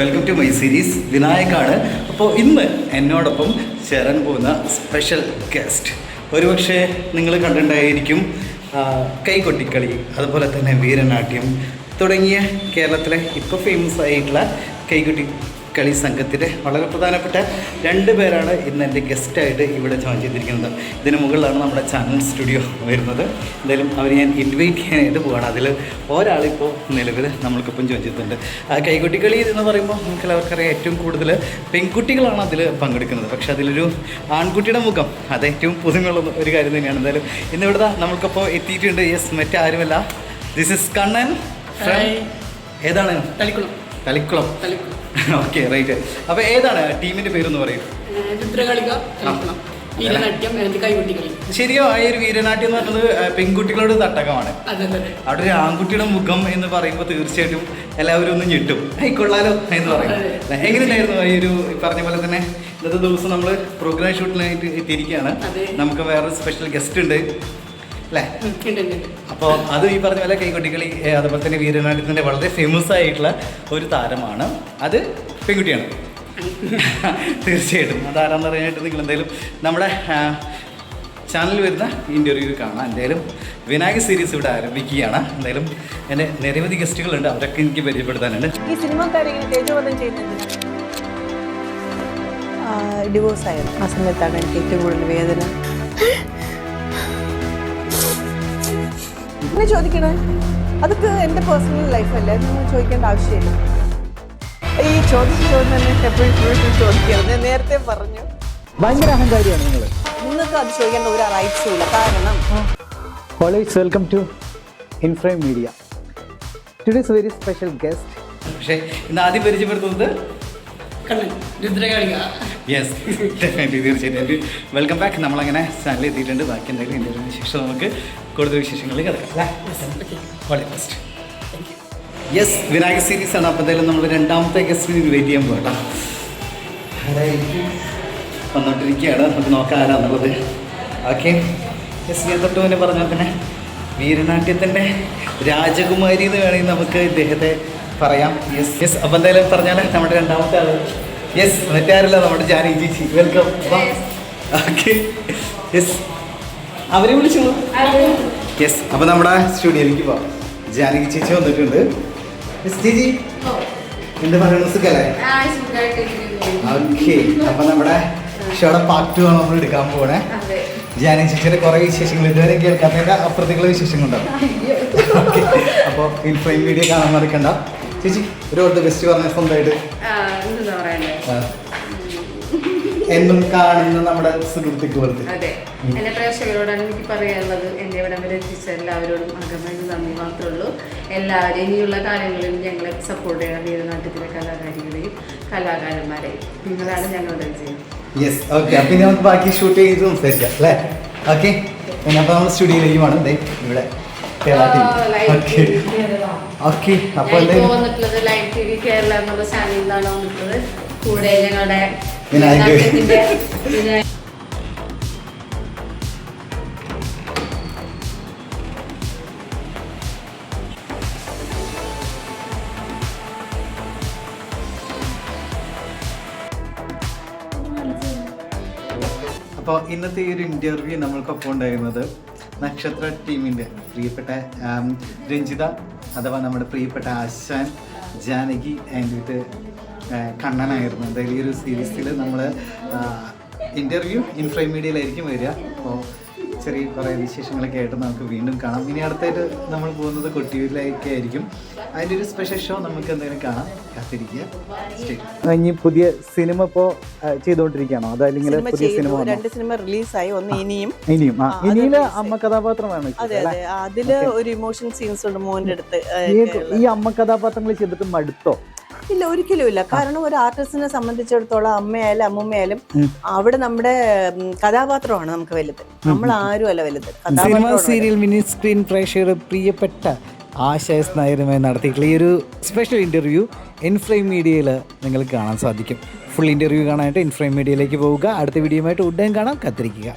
Welcome to my series വിനായകാണ്. അപ്പോൾ ഇന്ന് എന്നോടൊപ്പം ചേരാൻ പോകുന്ന സ്പെഷ്യൽ ഗസ്റ്റ് ഒരുപക്ഷെ നിങ്ങൾ കണ്ടിട്ടുണ്ടായിരിക്കും. കൈകൊട്ടിക്കളി, അതുപോലെ തന്നെ വീരനാട്യം തുടങ്ങിയ കേരളത്തിലെ ഇപ്പോൾ ഫേമസ് ആയിട്ടുള്ള കൈകൊട്ടിക്കളി സംഘത്തിൻ്റെ വളരെ പ്രധാനപ്പെട്ട 2 പേരാണ് ഇന്ന് എൻ്റെ ഗസ്റ്റായിട്ട് ഇവിടെ ജോയിൻ ചെയ്തിരിക്കുന്നത്. ഇതിന് മുകളിലാണ് നമ്മുടെ ചാനൽ സ്റ്റുഡിയോ വരുന്നത്. എന്തായാലും അവർ ഞാൻ ഇൻവൈറ്റ് ചെയ്യാനായിട്ട് പോവുകയാണ്. അതിൽ ഒരാളിപ്പോൾ നിലവിൽ നമ്മൾക്കിപ്പം ജോയിൻ ചെയ്തിട്ടുണ്ട്. കൈകൊട്ടിക്കളി എന്ന് പറയുമ്പോൾ നമുക്ക് എല്ലാവർക്കറിയാം ഏറ്റവും കൂടുതൽ പെൺകുട്ടികളാണ് അതിൽ പങ്കെടുക്കുന്നത്. പക്ഷേ അതിലൊരു ആൺകുട്ടിയുടെ മുഖം അത് ഏറ്റവും പുതുമയുള്ള ഒരു കാര്യം തന്നെയാണ്. എന്തായാലും ഇന്നിവിടെ നമ്മൾക്കിപ്പോൾ എത്തിയിട്ടുണ്ട്. യെസ്, മറ്റാരുമല്ല, ദിസ് ഇസ് കണ്ണൻ. ഏതാണ്? തളിക്കുളം. Okay, right. അപ്പോൾ ഏതാണ് ടീമിൻ്റെ പേരെന്ന് പറയും? ശരിയോ? ആ ഒരു വീരനാട്യം എന്ന് പറഞ്ഞത് പെൺകുട്ടികളുടെ തട്ടകമാണ്. അവിടെ ഒരു ആൺകുട്ടിയുടെ മുഖം എന്ന് പറയുമ്പോൾ തീർച്ചയായിട്ടും എല്ലാവരും ഒന്ന് ഞെട്ടും. കൊള്ളാലോ എന്ന് പറയും. എങ്ങനെയുണ്ടായിരുന്നു ഈ ഒരു പറഞ്ഞ പോലെ തന്നെ ഇന്നത്തെ ദിവസം നമ്മൾ പ്രോഗ്രാം ഷൂട്ടിനായിട്ട് എത്തിയിരിക്കുകയാണ്. നമുക്ക് വേറൊരു സ്പെഷ്യൽ ഗസ്റ്റ് ഉണ്ട് അല്ലേ? അപ്പോൾ അത് ഈ പറഞ്ഞ പോലെ കൈകൊട്ടിക്കളി അതുപോലെ തന്നെ വീരനാട്യത്തിൻ്റെ വളരെ ഫേമസ് ആയിട്ടുള്ള ഒരു താരമാണ്. അത് പെൺകുട്ടിയാണ്. തീർച്ചയായിട്ടും അതാരാന്ന് പറയാനായിട്ട് നിങ്ങൾ എന്തായാലും നമ്മുടെ ചാനലിൽ വരുന്ന ഇൻ്റർവ്യൂ കാണാം. എന്തായാലും വിനായക സീരീസ് ഇവിടെ ആരംഭിക്കുകയാണ്. എന്തായാലും എൻ്റെ നിരവധി ഗസ്റ്റുകളുണ്ട്, അവരൊക്കെ എനിക്ക് പരിചയപ്പെടുത്താനുണ്ട്. ഈ സിനിമക്കാരെങ്ങനെ തേജോവധം ചെയ്യുന്നത്? ഡിവോഴ്സ് ആയിരുന്നു. ആ സമയത്താണ് എനിക്ക് ഏറ്റവും കൂടുതൽ വേദന. പിന്നെ ചോദിക്കണേ, അതൊക്കെ എൻ്റെ പേഴ്സണൽ ലൈഫല്ലേ, നിങ്ങൾ ചോദിക്കേണ്ട ആവശ്യമില്ല. ഈ ചോദിച്ചു തന്നെ എപ്പോഴും ചോദിക്കരുത്. ഞാൻ നേരത്തെ പറഞ്ഞു, ഭയങ്കര അഹങ്കാരിയാണ് നിങ്ങൾ. നിങ്ങൾക്ക് അത് ചോദിക്കേണ്ട ഒരു റൈറ്റ്സും ഇല്ല. കാരണം always welcome to Inframe media. Today's very special guest. പക്ഷേ ഇന്ന് ആദ്യം പരിചയപ്പെടുത്തുന്നത് യെസ്, ഡെഫിനറ്റ്ലി, തീർച്ചയായിട്ടും വെൽക്കം ബാക്ക്. നമ്മളങ്ങനെ ചാനലിൽ എത്തിയിട്ടുണ്ട്. ബാക്കി എന്തെങ്കിലും ഇൻ്റർവ്യൂവിന് ശേഷം നമുക്ക് കൂടുതൽ വിശേഷങ്ങളിൽ കിടക്കാം അല്ലേ? ഫസ്റ്റ് യെസ്, വിനായക സീരീസ് ആണ്. അപ്പോൾ എന്തായാലും നമ്മൾ 2ാമത്തെ ഗസ്റ്റിന് ഇൻവൈറ്റ് ചെയ്യാൻ പോകട്ടോ. ആരായിരിക്കും വന്നോണ്ടിരിക്കുകയാണ്, നമുക്ക് നോക്കാം ആരാന്നുള്ളത്. ഓക്കെ, യെസ്, ഞാൻ തൊട്ട് മുന്നേ പറഞ്ഞാൽ തന്നെ വീരനാട്യത്തിൻ്റെ രാജകുമാരി എന്ന് വേണമെങ്കിൽ നമുക്ക് ഇദ്ദേഹത്തെ പറയാം. Yes yes. അപ്പോൾ എന്തായാലും പറഞ്ഞാൽ നമ്മുടെ 2ാമത്തെ ആൾ, യെസ്, മറ്റാരല്ല, നമ്മുടെ ജാനകി ചേച്ചി. വെൽക്കം. ഓക്കെ, യെസ്, അവരെ വിളിച്ചു. യെസ്, അപ്പോൾ നമ്മുടെ സ്റ്റുഡിയോയിലേക്ക് പോവാം. ജാനകി ചേച്ചി വന്നിട്ടുണ്ട്. യെസ് ചേച്ചി, എന്താ പറയുന്നത്, സുഖല്ലേ? ഓക്കെ, അപ്പോൾ നമ്മുടെ ഷോയുടെ പാർട്ട് 2 ആണ് നമ്മൾ എടുക്കാൻ പോകണേ. ജാനകി ചേച്ചിയുടെ കുറേ വിശേഷങ്ങൾ ഇതുവരെ കേൾക്കാത്തതിൻ്റെ അപ്പുറത്തേക്കുള്ള വിശേഷങ്ങളുണ്ടാവും. ഓക്കെ, അപ്പോൾ ഇൻഫ്രൈം വീഡിയോ കാണാൻ മറക്കണ്ട. ചേച്ചി ഒരു ഓൾ ദ ബെസ്റ്റ് പറഞ്ഞ സ്വന്തമായിട്ട് എന്നും കാണുന്ന നമ്മുടെ സുഹൃത്തുക്ക് പോലത്തെ. അതെ, എന്റെ പ്രേക്ഷകരോടാണ് എനിക്ക് പറയാനുള്ളത്. എന്നെ ഇവിടെ വരെ എത്തിച്ച എല്ലാവരോടും അകമായി നന്ദി മാത്രമേ ഉള്ളൂ. എല്ലാവരും ഇനിയുള്ള കാര്യങ്ങളിലും ഞങ്ങളെ സപ്പോർട്ട് ചെയ്യണം. വീരനാട്യത്തിലെ കലാകാരികളെയും കലാകാരന്മാരെയും നിങ്ങളാണ് ഞങ്ങളുടെ വിജയം. Yes, okay. അപ്പം ഇനി നമുക്ക് ബാക്കി ഷൂട്ട് ചെയ്ത് സംസാരിക്കാം അല്ലേ? ഓക്കെ, അപ്പോൾ നമ്മൾ സ്റ്റുഡിയോയിലേക്ക് വേണം. ഇവിടെ ഓക്കെ. അപ്പോൾ വന്നിട്ടുള്ളത് ലൈവ് TV കേരള എന്നുള്ള ചാനലിൽ നിന്നാണ് വന്നിട്ടുള്ളത്. കൂടെ ഞങ്ങളുടെ അപ്പോൾ ഇന്നത്തെ ഈ ഒരു ഇൻ്റർവ്യൂ നമ്മൾക്കൊപ്പം ഉണ്ടായിരുന്നത് നക്ഷത്ര ടീമിൻ്റെ പ്രിയപ്പെട്ട രഞ്ജിത, അഥവാ നമ്മുടെ പ്രിയപ്പെട്ട ആശാൻ, ജാനകി ആൻഡ് വിത്ത് കണ്ണനായിരുന്നു. എന്തായാലും ഈ ഒരു സീരീസിൽ നമ്മൾ ഇൻ്റർവ്യൂ ഇൻഫ്രൈം മീഡിയയിലായിരിക്കും വരിക. അപ്പോൾ ചെറിയ കുറേ വിശേഷങ്ങളൊക്കെ ആയിട്ട് നമുക്ക് വീണ്ടും കാണാം. ഇനി അടുത്തായിട്ട് നമ്മൾ പോകുന്നത് കൊട്ടിയൂരിലേക്ക് ആയിരിക്കും. അതിൻ്റെ ഒരു സ്പെഷ്യൽ ഷോ നമുക്ക് എന്തെങ്കിലും കാണാം, കാത്തിരിക്കുക. ഇനി പുതിയ സിനിമ ഇപ്പോൾ ചെയ്തുകൊണ്ടിരിക്കുകയാണോ? അതല്ലെങ്കിൽ പുതിയ സിനിമ 2 സിനിമ റിലീസായി. ഒന്ന് ഇനിയും അമ്മ കഥാപാത്രമാണ്. അതെ അതെ, അതില് ഒരു ഇമോഷൻ സീൻസ് ഉണ്ട് മോന്റെ അടുത്ത്. ഈ അമ്മ കഥാപാത്രങ്ങൾ ചെയ്തിട്ട് മടുത്തോ? ഇല്ല, ഒരിക്കലും ഇല്ല. കാരണം ഒരു ആർട്ടിസ്റ്റിനെ സംബന്ധിച്ചിടത്തോളം അമ്മയായാലും അമ്മൂമ്മയായാലും അവിടെ നമ്മുടെ കഥാപാത്രമാണ് നമുക്ക് വലുത്. നമ്മൾ ആരും അല്ല വലുത്. സിനിമ, സീരിയൽ, മിനി സ്ക്രീൻ പ്രേക്ഷകരുടെ പ്രിയപ്പെട്ട ആശാസ് നായരുമായി നടത്തിയിട്ടുള്ള ഈ ഒരു സ്പെഷ്യൽ ഇൻ്റർവ്യൂ ഇൻഫ്രൈം മീഡിയയിൽ നിങ്ങൾക്ക് കാണാൻ സാധിക്കും. ഫുൾ ഇൻ്റർവ്യൂ കാണാനായിട്ട് ഇൻഫ്രൈം മീഡിയയിലേക്ക് പോവുക. അടുത്ത വീഡിയോയുമായിട്ട് ഉടൻ കാണാം, കാത്തിരിക്കുക.